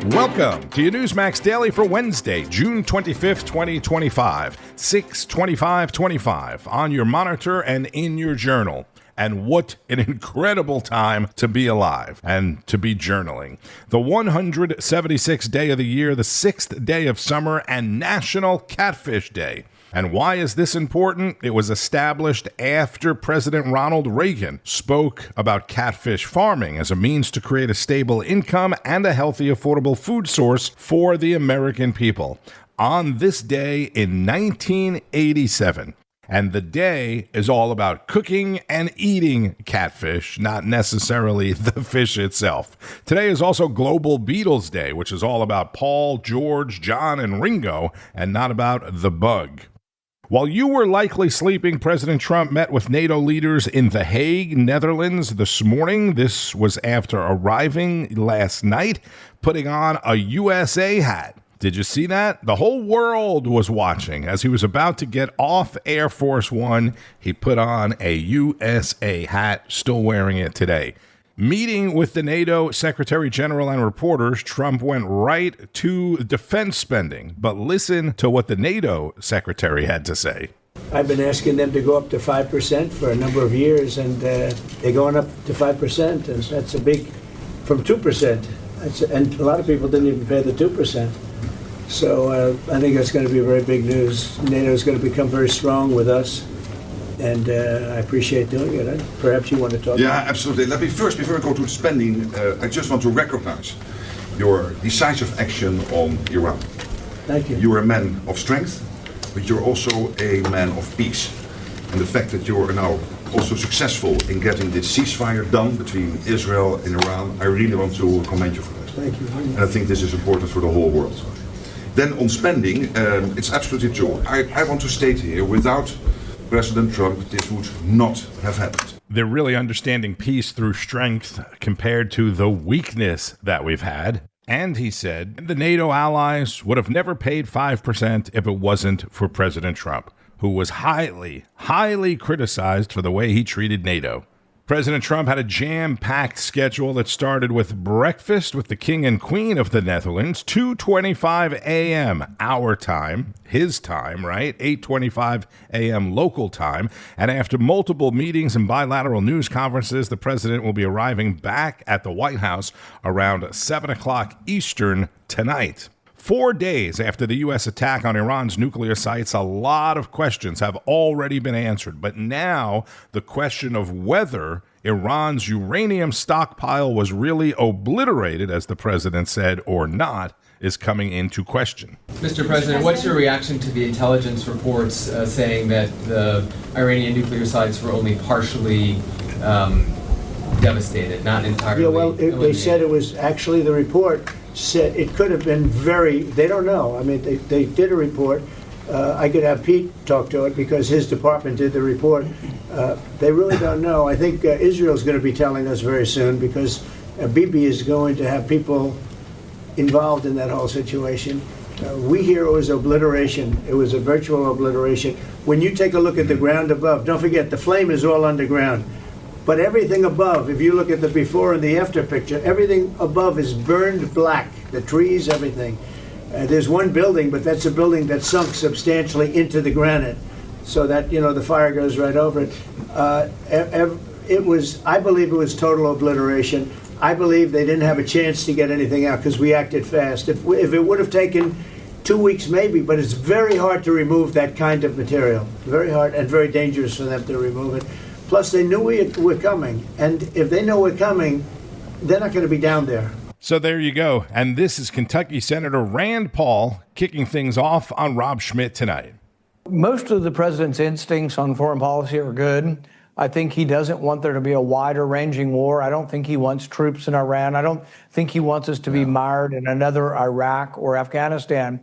Welcome to your Newsmax Daily for Wednesday, June 25th, 2025, 6/25/25 on your monitor and in your journal. And what an incredible time to be alive and to be journaling. The 176th day of the year, the 6th day of summer, and National Catfish Day. And why is this important? It was established after President Ronald Reagan spoke about catfish farming as a means to create a stable income and a healthy, affordable food source for the American people. On this day in 1987. And the day is all about cooking and eating catfish, not necessarily the fish itself. Today is also Global Beatles Day, which is all about Paul, George, John, and Ringo, and not about the bug. While you were likely sleeping, President Trump met with NATO leaders in The Hague, Netherlands this morning. This was after arriving last night, putting on a USA hat. Did you see that? The whole world was watching. As he was about to get off Air Force One, he put on a USA hat, still wearing it today. Meeting with the NATO Secretary General and reporters, Trump went right to defense spending. But listen to what the NATO Secretary had to say. I've been asking them to go up to 5% for a number of years, and they're going up to 5%, and that's a big, from 2%. And a lot of people didn't even pay the 2%. So I think that's going to be very big news. NATO is going to become very strong with us, and I appreciate doing it. Perhaps you want to talk. Yeah, absolutely. Let me first, before I go to the spending, I just want to recognize your decisive action on Iran. Thank you. You're a man of strength, but you're also a man of peace. And the fact that you are now also successful in getting this ceasefire done between Israel and Iran, I really want to commend you for that. Thank you. And I think this is important for the whole world. Then on spending, it's absolutely true. I want to state here, without President Trump, this would not have happened. They're really understanding peace through strength compared to the weakness that we've had. And he said the NATO allies would have never paid 5% if it wasn't for President Trump, who was highly, highly criticized for the way he treated NATO. President Trump had a jam-packed schedule that started with breakfast with the King and Queen of the Netherlands, 2:25 a.m. our time, his time, right? 8:25 a.m. local time. And after multiple meetings and bilateral news conferences, the president will be arriving back at the White House around 7 o'clock Eastern tonight. 4 days after the U.S. attack on Iran's nuclear sites, a lot of questions have already been answered. But now the question of whether Iran's uranium stockpile was really obliterated, as the president said, or not, is coming into question. Mr. President, what's your reaction to the intelligence reports saying that the Iranian nuclear sites were only partially devastated, not entirely? Yeah, well, they said it was actually, the report said it could have been they don't know. I mean, they did a report. I could have Pete talk to it because his department did the report. They really don't know. I think Israel's going to be telling us very soon because Bibi is going to have people involved in that whole situation. We hear it was obliteration. It was a virtual obliteration. When you take a look at the ground above, don't forget the flame is all underground. But everything above, if you look at the before and the after picture, everything above is burned black. The trees, everything. There's one building, but that's a building that sunk substantially into the granite, so that, you know, the fire goes right over it. I believe it was total obliteration. I believe they didn't have a chance to get anything out because we acted fast. If it would have taken 2 weeks, maybe, but it's very hard to remove that kind of material. Very hard and very dangerous for them to remove it. Plus, they knew we were coming, and if they know we're coming, they're not going to be down there. So there you go. And this is Kentucky Senator Rand Paul kicking things off on Rob Schmitt Tonight. Most of the president's instincts on foreign policy are good. I think he doesn't want there to be a wider-ranging war. I don't think he wants troops in Iran. I don't think he wants us to be mired in another Iraq or Afghanistan.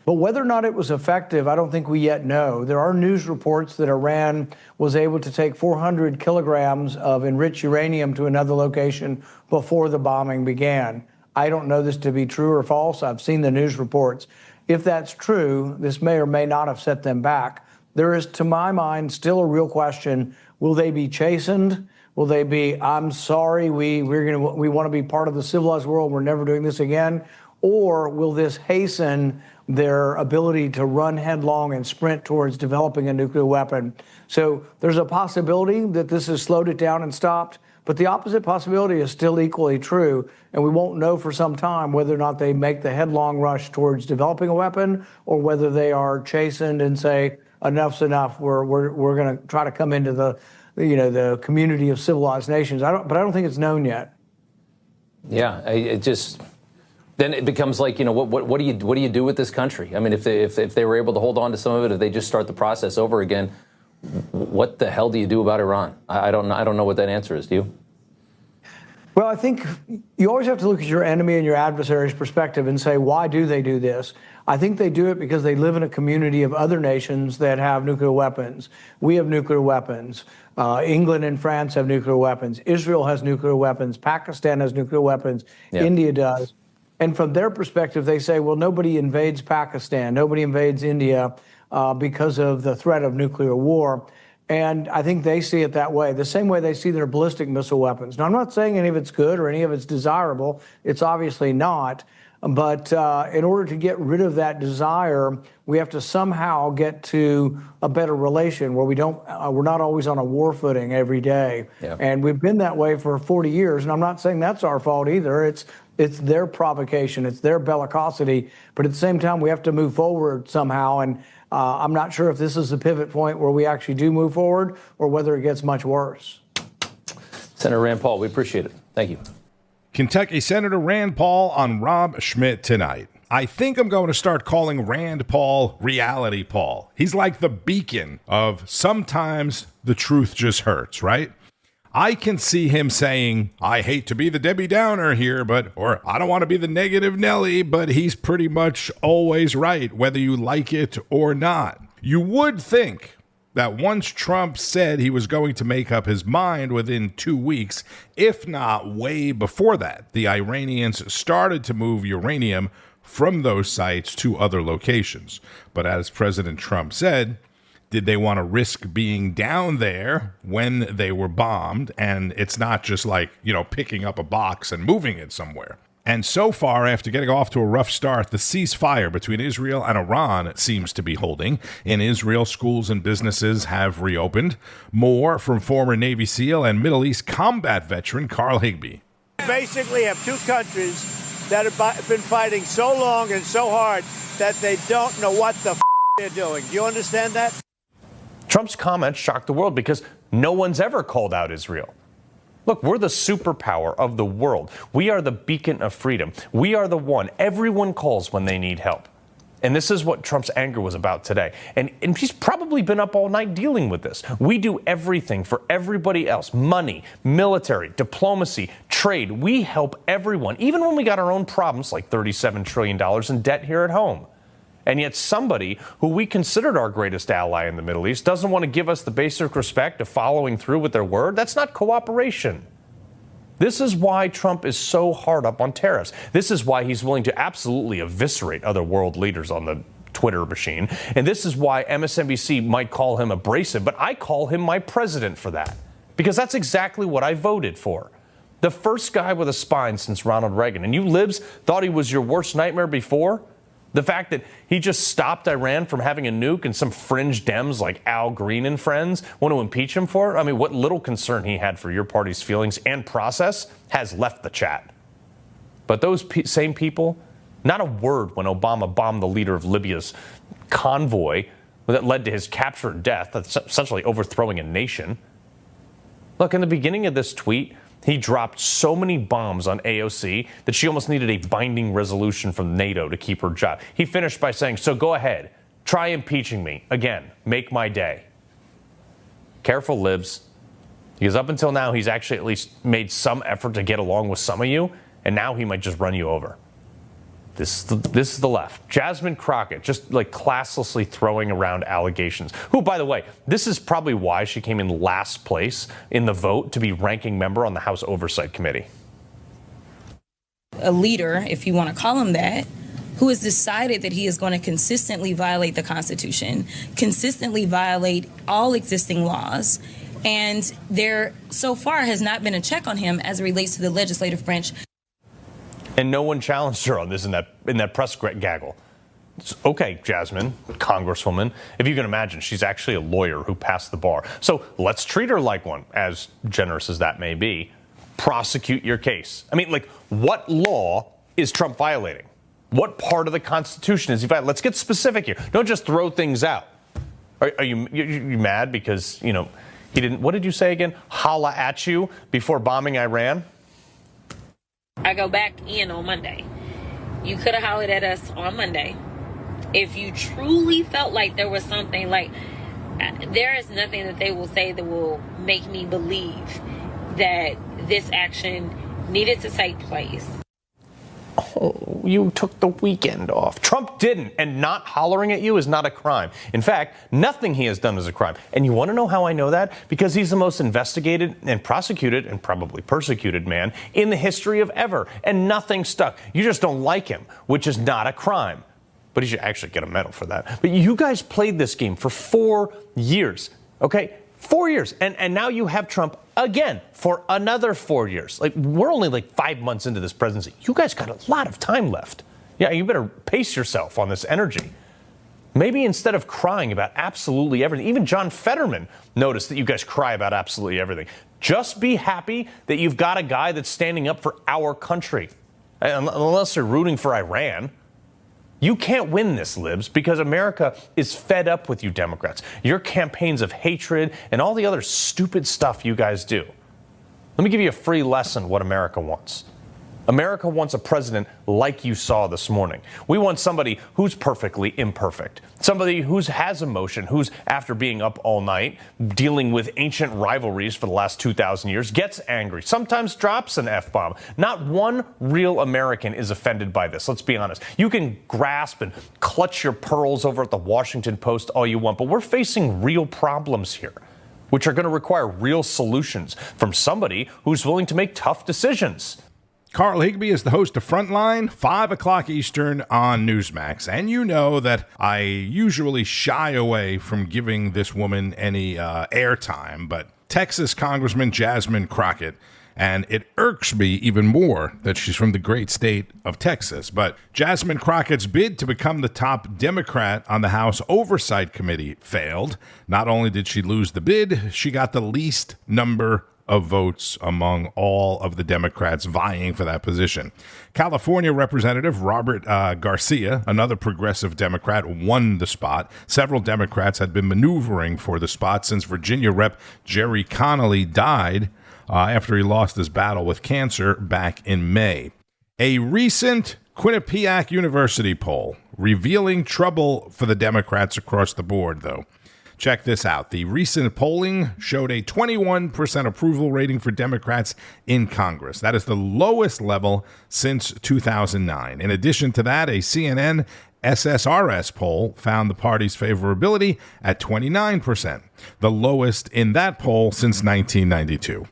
But whether or not it was effective, I don't think we yet know. There are news reports that Iran was able to take 400 kilograms of enriched uranium to another location before the bombing began. I don't know this to be true or false. I've seen the news reports. If that's true, this may or may not have set them back. There is, to my mind, still a real question Will they be chastened? Will they be, I'm sorry, we want to be part of the civilized world, we're never doing this again? Or will this hasten their ability to run headlong and sprint towards developing a nuclear weapon? So there's a possibility that this has slowed it down and stopped, but the opposite possibility is still equally true, and we won't know for some time whether or not they make the headlong rush towards developing a weapon or whether they are chastened and say, enough's enough, we're going to try to come into the community of civilized nations. But I don't think it's known yet. Yeah, then it becomes like, what do you do with this country? I mean, if they were able to hold on to some of it, if they just start the process over again, what the hell do you do about Iran? I don't know what that answer is. Do you? Well, I think you always have to look at your enemy and your adversary's perspective and say, why do they do this? I think they do it because they live in a community of other nations that have nuclear weapons. We have nuclear weapons. England and France have nuclear weapons. Israel has nuclear weapons. Pakistan has nuclear weapons. Yeah. India does. And from their perspective, they say, well, nobody invades Pakistan. Nobody invades India because of the threat of nuclear war. And I think they see it that way, the same way they see their ballistic missile weapons. Now, I'm not saying any of it's good or any of it's desirable. It's obviously not. But in order to get rid of that desire, we have to somehow get to a better relation where we're not always on a war footing every day. Yeah. And we've been that way for 40 years. And I'm not saying that's our fault either. It's their provocation. It's their bellicosity. But at the same time, we have to move forward somehow. And I'm not sure if this is the pivot point where we actually do move forward or whether it gets much worse. Senator Rand Paul, we appreciate it. Thank you. Kentucky Senator Rand Paul on Rob Schmitt Tonight. I think I'm going to start calling Rand Paul Reality Paul. He's like the beacon of sometimes the truth just hurts, right? I can see him saying, I hate to be the Debbie Downer here, or I don't want to be the negative Nelly, but he's pretty much always right, whether you like it or not. You would think that once Trump said he was going to make up his mind within 2 weeks, if not way before that, the Iranians started to move uranium from those sites to other locations. But as President Trump said, did they want to risk being down there when they were bombed? And it's not just like, picking up a box and moving it somewhere. And so far, after getting off to a rough start, the ceasefire between Israel and Iran seems to be holding. In Israel, schools and businesses have reopened. More from former Navy SEAL and Middle East combat veteran Carl Higbie. We basically have two countries that have been fighting so long and so hard that they don't know what the they're doing. Do you understand that? Trump's comments shocked the world because no one's ever called out Israel. Look, we're the superpower of the world. We are the beacon of freedom. We are the one everyone calls when they need help. And this is what Trump's anger was about today. And he's probably been up all night dealing with this. We do everything for everybody else. Money, military, diplomacy, trade. We help everyone, even when we got our own problems like $37 trillion in debt here at home. And yet somebody who we considered our greatest ally in the Middle East doesn't want to give us the basic respect of following through with their word. That's not cooperation. This is why Trump is so hard up on tariffs. This is why he's willing to absolutely eviscerate other world leaders on the Twitter machine. And this is why MSNBC might call him abrasive, but I call him my president for that. Because that's exactly what I voted for. The first guy with a spine since Ronald Reagan. And you libs thought he was your worst nightmare before? The fact that he just stopped Iran from having a nuke and some fringe Dems like Al Green and friends want to impeach him for it? I mean, what little concern he had for your party's feelings and process has left the chat. But those same people, not a word when Obama bombed the leader of Libya's convoy that led to his capture and death, that's essentially overthrowing a nation. Look, in the beginning of this tweet, he dropped so many bombs on AOC that she almost needed a binding resolution from NATO to keep her job. He finished by saying, so go ahead, try impeaching me. Again, make my day. Careful, libs. Because up until now, he's actually at least made some effort to get along with some of you, and now he might just run you over. This is the left. Jasmine Crockett, just like classlessly throwing around allegations. Who, by the way, this is probably why she came in last place in the vote to be ranking member on the House Oversight Committee. A leader, if you want to call him that, who has decided that he is going to consistently violate the Constitution, consistently violate all existing laws, And there, so far, has not been a check on him as it relates to the legislative branch. And no one challenged her on this in that press gaggle. Okay, Jasmine, Congresswoman, if you can imagine, she's actually a lawyer who passed the bar. So let's treat her like one, as generous as that may be. Prosecute your case. I mean, like, what law is Trump violating? What part of the Constitution is he violating? Let's get specific here. Don't just throw things out. Are you mad because, he didn't, what did you say again? Holla at you before bombing Iran? I go back in on Monday. You could have hollered at us on Monday. If you truly felt like there was something, like, there is nothing that they will say that will make me believe that this action needed to take place. Oh, you took the weekend off. Trump didn't, and not hollering at you is not a crime. In fact, nothing he has done is a crime. And you want to know how I know that? Because he's the most investigated and prosecuted and probably persecuted man in the history of ever, and nothing stuck. You just don't like him, which is not a crime. But he should actually get a medal for that. But you guys played this game for 4 years, okay? 4 years. And now you have Trump again for another 4 years. Like, we're only like 5 months into this presidency. You guys got a lot of time left. Yeah, you better pace yourself on this energy. Maybe instead of crying about absolutely everything, even John Fetterman noticed that you guys cry about absolutely everything. Just be happy that you've got a guy that's standing up for our country. Unless you're rooting for Iran. You can't win this, libs, because America is fed up with you Democrats. Your campaigns of hatred and all the other stupid stuff you guys do. Let me give you a free lesson what America wants. America wants a president like you saw this morning. We want somebody who's perfectly imperfect. Somebody who has emotion, who's, after being up all night, dealing with ancient rivalries for the last 2,000 years, gets angry, sometimes drops an F-bomb. Not one real American is offended by this, let's be honest. You can grasp and clutch your pearls over at the Washington Post all you want, but we're facing real problems here, which are going to require real solutions from somebody who's willing to make tough decisions. Carl Higbie is the host of Frontline, 5 o'clock Eastern on Newsmax. And you know that I usually shy away from giving this woman any airtime, but Texas Congressman Jasmine Crockett, and it irks me even more that she's from the great state of Texas. But Jasmine Crockett's bid to become the top Democrat on the House Oversight Committee failed. Not only did she lose the bid, she got the least number of votes among all of the Democrats vying for that position. California Representative Robert Garcia, another progressive Democrat, won the spot. Several Democrats had been maneuvering for the spot since Virginia Rep. Jerry Connolly died after he lost his battle with cancer back in May. A recent Quinnipiac University poll revealing trouble for the Democrats across the board, though. Check this out. The recent polling showed a 21% approval rating for Democrats in Congress. That is the lowest level since 2009. In addition to that, a CNN SSRS poll found the party's favorability at 29%, the lowest in that poll since 1992.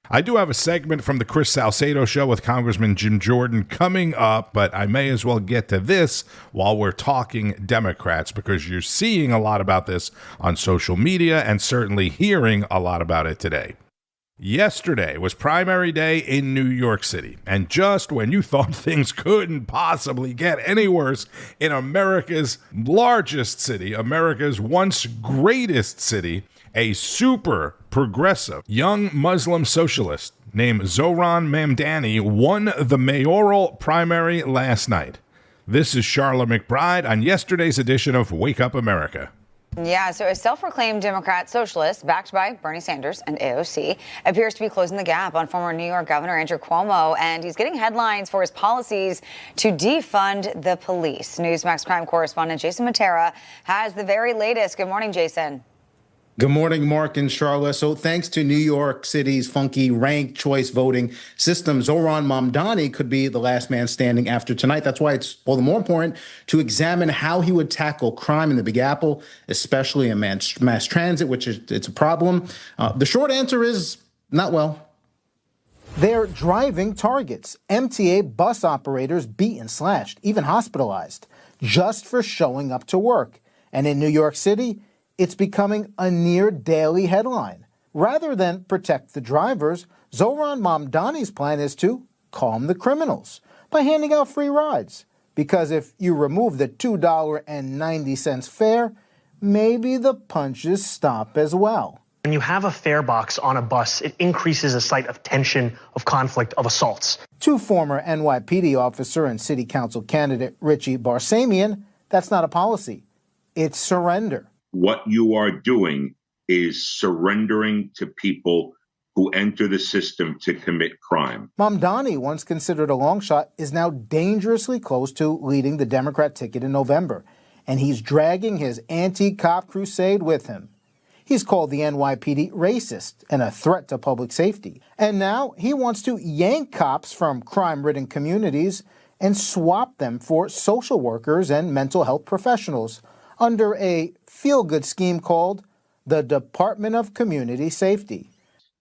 I do have a segment from the Chris Salcedo Show with Congressman Jim Jordan coming up, but I may as well get to this while we're talking Democrats, because you're seeing a lot about this on social media and certainly hearing a lot about it today. Yesterday was primary day in New York City, and just when you thought things couldn't possibly get any worse in America's largest city, America's once greatest city, a super progressive young Muslim socialist named Zohran Mamdani won the mayoral primary last night. This is Charlotte McBride on yesterday's edition of Wake Up America. Yeah, so a self-proclaimed Democrat socialist backed by Bernie Sanders and AOC appears to be closing the gap on former New York Governor Andrew Cuomo, and he's getting headlines for his policies to defund the police. Newsmax crime correspondent Jason Matera has the very latest. Good morning, Jason. Good morning, Mark and Charlotte. So thanks to New York City's funky ranked choice voting system, Zohran Mamdani could be the last man standing after tonight. That's why it's all the more important to examine how he would tackle crime in the Big Apple, especially in mass transit, which is it's a problem. The short answer is not well. They're driving targets. MTA bus operators beat and slashed, even hospitalized, just for showing up to work. And in New York City, it's becoming a near daily headline. Rather than protect the drivers, Zohran Mamdani's plan is to calm the criminals by handing out free rides. Because if you remove the $2.90 fare, maybe the punches stop as well. When you have a fare box on a bus, it increases a site of tension, of conflict, of assaults. To former NYPD officer and city council candidate Richie Barsamian, that's not a policy. It's surrender. What you are doing is surrendering to people who enter the system to commit crime. Mamdani, once considered a long shot, is now dangerously close to leading the Democrat ticket in November, and he's dragging his anti-cop crusade with him. He's called the NYPD racist and a threat to public safety. And now he wants to yank cops from crime-ridden communities and swap them for social workers and mental health professionals under a feel-good scheme called the Department of Community Safety.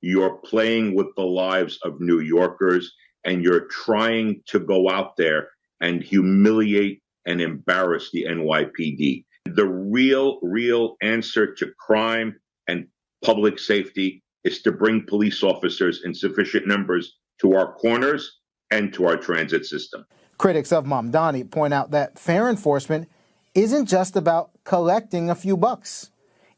You're playing with the lives of New Yorkers, and you're trying to go out there and humiliate and embarrass the NYPD. The real answer to crime and public safety is to bring police officers in sufficient numbers to our corners and to our transit system. Critics of Mamdani point out that fair enforcement isn't just about collecting a few bucks.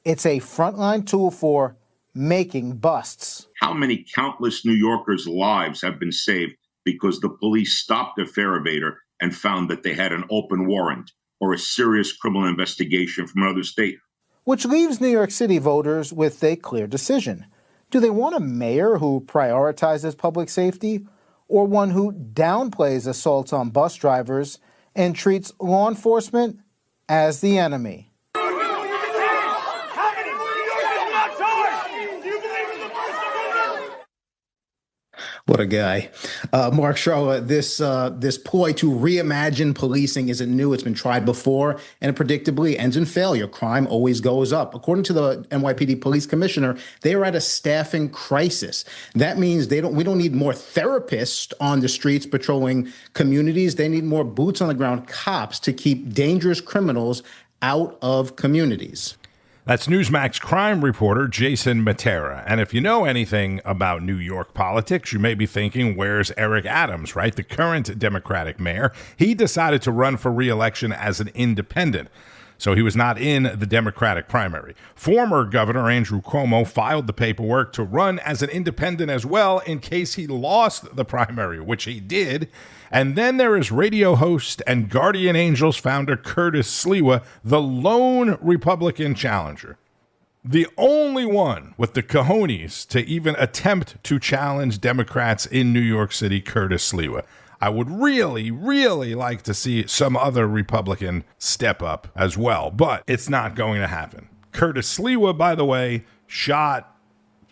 It's a frontline tool for making busts. How many countless New Yorkers' lives have been saved because the police stopped a fare evader and found that they had an open warrant or a serious criminal investigation from another state? Which leaves New York City voters with a clear decision. Do they want a mayor who prioritizes public safety, or one who downplays assaults on bus drivers and treats law enforcement as the enemy? What a guy. Mark Charlotte, this ploy to reimagine policing isn't new. It's been tried before, and it predictably ends in failure. Crime always goes up. According to the NYPD police commissioner, they are at a staffing crisis. That means we don't need more therapists on the streets patrolling communities. They need more boots on the ground cops to keep dangerous criminals out of communities. That's Newsmax crime reporter Jason Matera. And if you know anything about New York politics, you may be thinking, where's Eric Adams, right? The current Democratic mayor. He decided to run for re-election as an independent, so he was not in the Democratic primary. Former Governor Andrew Cuomo filed the paperwork to run as an independent as well in case he lost the primary, which he did. And then there is radio host and Guardian Angels founder Curtis Sliwa, the lone Republican challenger. The only one with the cojones to even attempt to challenge Democrats in New York City, Curtis Sliwa. I would really, really like to see some other Republican step up as well, but it's not going to happen. Curtis Sliwa, by the way, shot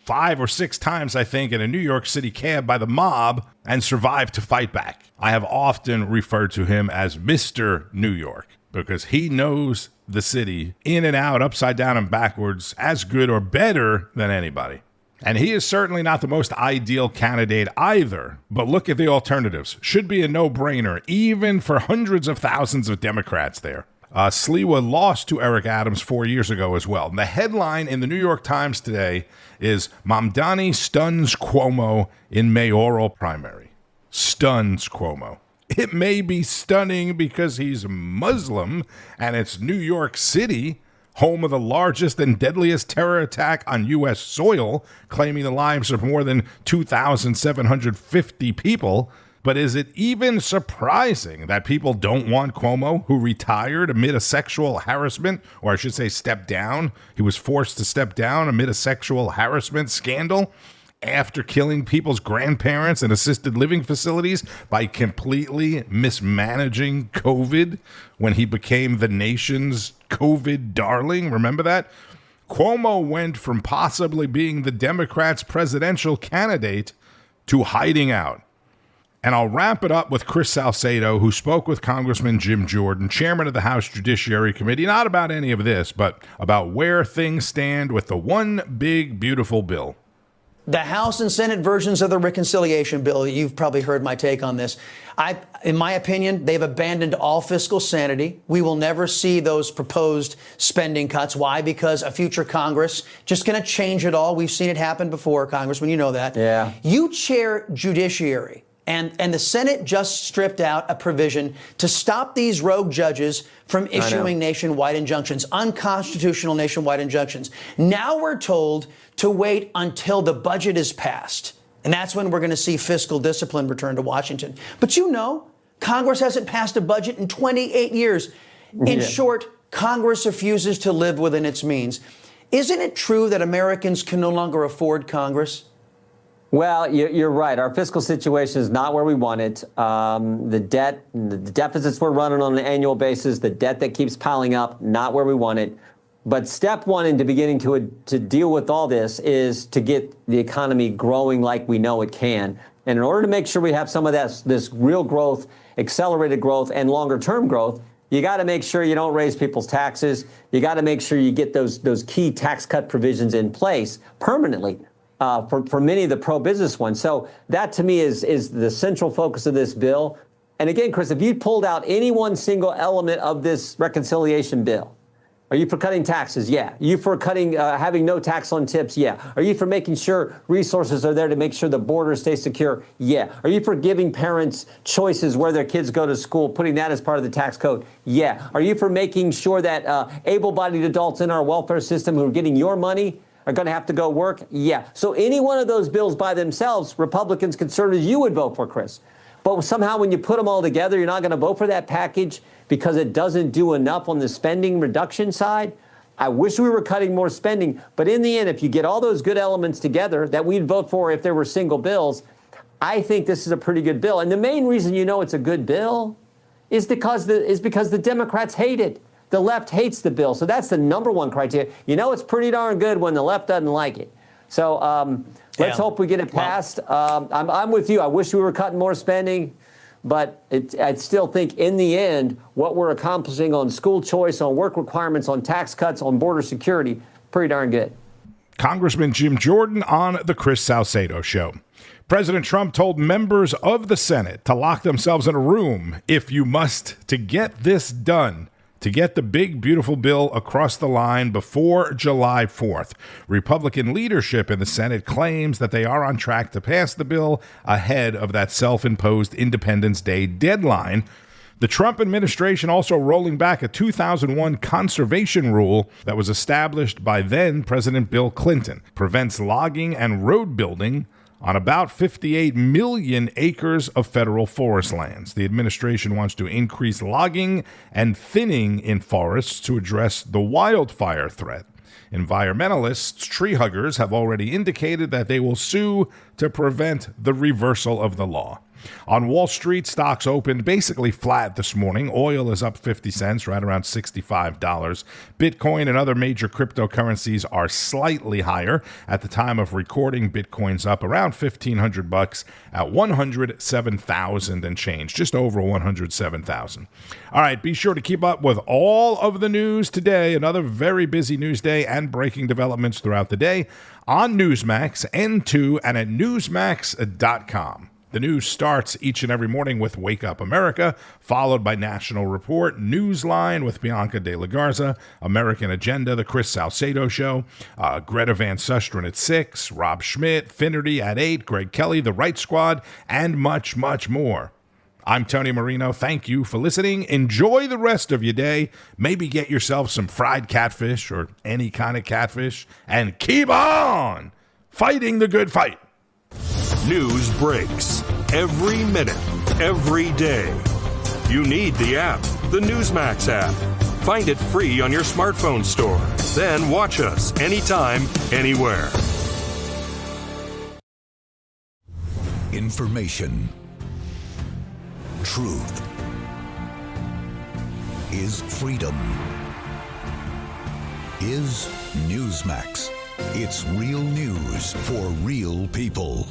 5 or 6 times, I think, in a New York City cab by the mob and survived to fight back. I have often referred to him as Mr. New York because he knows the city in and out, upside down and backwards, as good or better than anybody. And he is certainly not the most ideal candidate either. But look at the alternatives. Should be a no-brainer, even for hundreds of thousands of Democrats there. Sliwa lost to Eric Adams 4 years ago as well. And the headline in the New York Times today is Mamdani stuns Cuomo in mayoral primary. Stuns Cuomo. It may be stunning because he's Muslim and it's New York City, home of the largest and deadliest terror attack on U.S. soil, claiming the lives of more than 2,750 people. But is it even surprising that people don't want Cuomo, who retired amid a sexual harassment, or I should say stepped down? He was forced to step down amid a sexual harassment scandal after killing people's grandparents in assisted living facilities by completely mismanaging COVID when he became the nation's COVID darling. Remember that? Cuomo went from possibly being the Democrats' presidential candidate to hiding out. And I'll wrap it up with Chris Salcedo, who spoke with Congressman Jim Jordan, chairman of the House Judiciary Committee, not about any of this, but about where things stand with the one big, beautiful bill. the House and Senate versions of the reconciliation bill, you've probably heard my take on this. In my opinion, they've abandoned all fiscal sanity. We will never see those proposed spending cuts. Why? Because a future Congress just going to change it all. We've seen it happen before, Congressman. You know that. Yeah. You chair Judiciary, and the Senate just stripped out a provision to stop these rogue judges from issuing nationwide injunctions, unconstitutional nationwide injunctions. Now we're told to wait until the budget is passed. And that's when we're going to see fiscal discipline return to Washington. But you know, Congress hasn't passed a budget in 28 years. In short, Congress refuses to live within its means. Isn't it true that Americans can no longer afford Congress? Well, you're right. Our fiscal situation is not where we want it. The debt, the deficits we're running on an annual basis, the debt that keeps piling up, not where we want it. But step one into beginning to deal with all this is to get the economy growing like we know it can. And in order to make sure we have some of this real growth, accelerated growth, and longer-term growth, you got to make sure you don't raise people's taxes. You got to make sure you get those key tax cut provisions in place permanently for many of the pro-business ones. So that, to me, is the central focus of this bill. And again, Chris, if you pulled out any one single element of this reconciliation bill, are you for cutting taxes? Yeah. Are you for cutting, having no tax on tips? Yeah. Are you for making sure resources are there to make sure the border stays secure? Yeah. Are you for giving parents choices where their kids go to school, putting that as part of the tax code? Yeah. Are you for making sure that able-bodied adults in our welfare system who are getting your money are going to have to go work? Yeah. So any one of those bills by themselves, Republicans, conservatives, you would vote for, Chris. But somehow when you put them all together, you're not going to vote for that package because it doesn't do enough on the spending reduction side. I wish we were cutting more spending. But in the end, if you get all those good elements together that we'd vote for if there were single bills, I think this is a pretty good bill. And the main reason you know it's a good bill is because the Democrats hate it. The left hates the bill. So that's the number one criteria. You know it's pretty darn good when the left doesn't like it. So let's hope we get it passed. I'm with you. I wish we were cutting more spending. But I still think in the end, what we're accomplishing on school choice, on work requirements, on tax cuts, on border security, pretty darn good. Congressman Jim Jordan on the Chris Salcedo Show. President Trump told members of the Senate to lock themselves in a room, if you must, to get this done, to get the big, beautiful bill across the line before July 4th. Republican leadership in the Senate claims that they are on track to pass the bill ahead of that self-imposed Independence Day deadline. The Trump administration also rolling back a 2001 conservation rule that was established by then President Bill Clinton, prevents logging and road building on about 58 million acres of federal forest lands. The administration wants to increase logging and thinning in forests to address the wildfire threat. Environmentalists, tree huggers, have already indicated that they will sue to prevent the reversal of the law. On Wall Street, stocks opened basically flat this morning. Oil is up 50 cents, right around $65. Bitcoin and other major cryptocurrencies are slightly higher. At the time of recording, Bitcoin's up around $1,500 at 107,000 and change, just over 107,000. All right, be sure to keep up with all of the news today. Another very busy news day and breaking developments throughout the day on Newsmax, N2, and at NEWSMAXDaily. The news starts each and every morning with Wake Up America, followed by National Report, Newsline with Bianca De La Garza, American Agenda, The Chris Salcedo Show, Greta Van Susteren at 6, Rob Schmitt, Finnerty at 8, Greg Kelly, The Right Squad, and much, much more. I'm Tony Marino. Thank you for listening. Enjoy the rest of your day. Maybe get yourself some fried catfish or any kind of catfish, and keep on fighting the good fight. News breaks every minute, every day. You need the app, the Newsmax app. Find it free on your smartphone store. Then watch us anytime, anywhere. Information. Truth. Is freedom. Is Newsmax. It's real news for real people.